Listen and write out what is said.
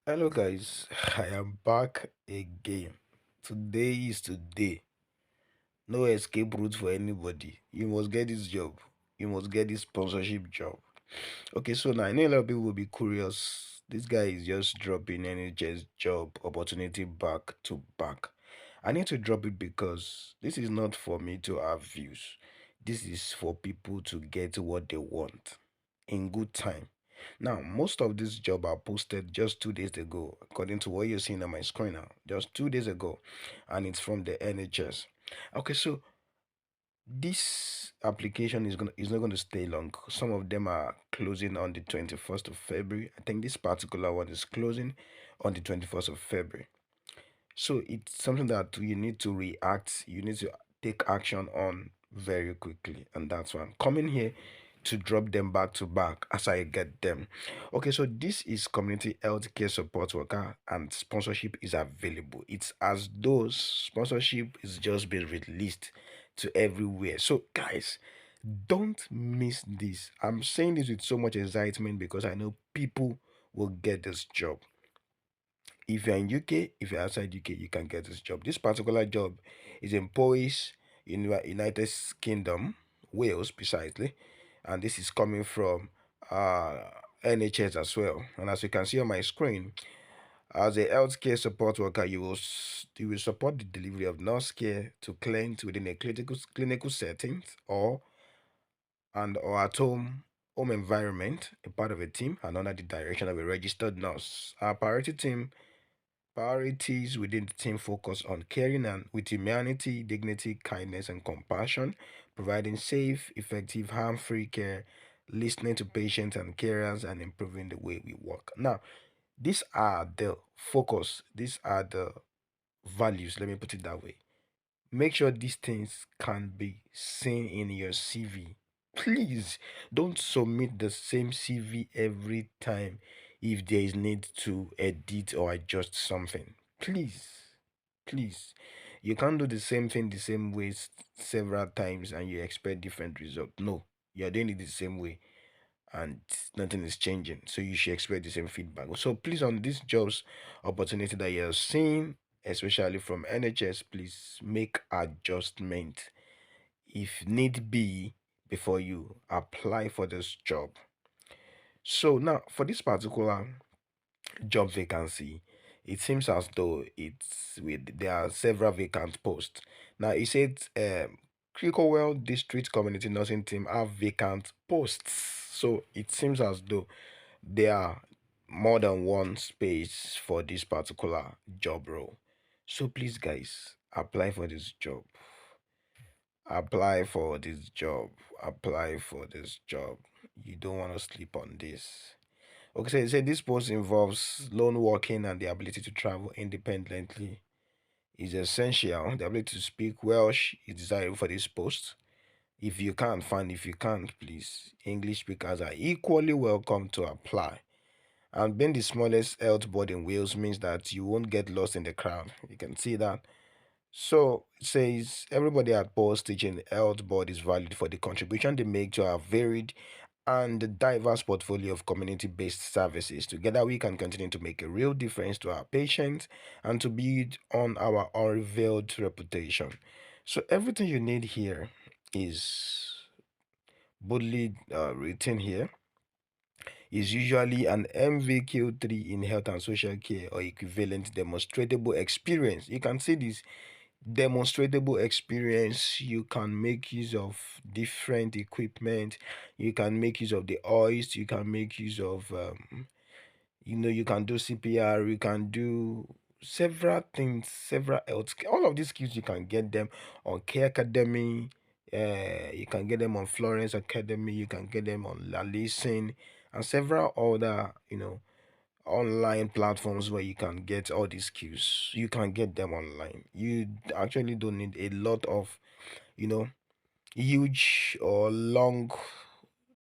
Hello guys, I am back again. Today is today. No escape route for anybody. You must get this job. You must get this sponsorship job. Okay, so now I know a lot of people will be curious. This guy is just dropping NHS job opportunity back to back. I need to drop it because this is not for me to have views. This is for people to get what they want in good time. Now, most of these jobs are posted just 2 days ago, according to what you're seeing on my screen now. Just 2 days ago, and it's from the NHS. Okay, so this application is not going to stay long. Some of them are closing on the 21st of February. I think this particular one is closing on the 21st of February. So it's something that you need to react, you need to take action on very quickly. And that's why I'm coming here to drop them back to back as I get them. Okay, so this is community healthcare support worker and sponsorship is available. It's as though sponsorship is just being released to everywhere. So guys, don't miss this. I'm saying this with so much excitement because I know people will get this job. If you're in UK, if you're outside UK, you can get this job. This particular job is in Powys, in United Kingdom, Wales precisely, and this is coming from uh, NHS as well. And as you can see on my screen, as a healthcare support worker, you will support the delivery of nurse care to clients within a clinical setting or at home environment, a part of a team and under the direction of a registered nurse. Our priorities within the team focus on caring and with humanity, dignity, kindness, and compassion, providing safe, effective, harm-free care, listening to patients and carers, and improving the way we work. Now, these are the focus. These are the values. Let me put it that way. Make sure these things can be seen in your CV. Please don't submit the same CV every time if there is need to edit or adjust something. Please, please. You can't do the same thing the same way several times and you expect different result. No, you're doing it the same way and nothing is changing. So you should expect the same feedback. So please, on these jobs opportunity that you're seeing, especially from NHS, please make adjustment if need be before you apply for this job. So now for this particular job vacancy, it seems as though there are several vacant posts. Now it said Cricklewell District Community Nursing Team have vacant posts. So it seems as though there are more than one space for this particular job role. So please guys, apply for this job. Apply for this job. Apply for this job. You don't want to sleep on this. Okay, so it said this post involves lone working and the ability to travel independently is essential. The ability to speak Welsh is desirable for this post. If you can't, fine. If you can't, please. English speakers are equally welcome to apply. And being the smallest health board in Wales means that you won't get lost in the crowd. You can see that. So it says everybody at Paul's teaching health board is valued for the contribution they make to our varied and diverse portfolio of community-based services. Together, we can continue to make a real difference to our patients and to build on our unrevealed reputation. So everything you need here is boldly written here. Is usually an MVQ3 in health and social care or equivalent demonstrable experience. You can see this demonstrable experience. You can make use of different equipment. You can make use of the oils. You can make use of you can do CPR. You can do several things, several else. All of these skills you can get them on Care Academy. You can get them on Florence Academy. You can get them on Lalison and several other online platforms where you can get all these skills. You can get them online. You actually don't need a lot of you know huge or long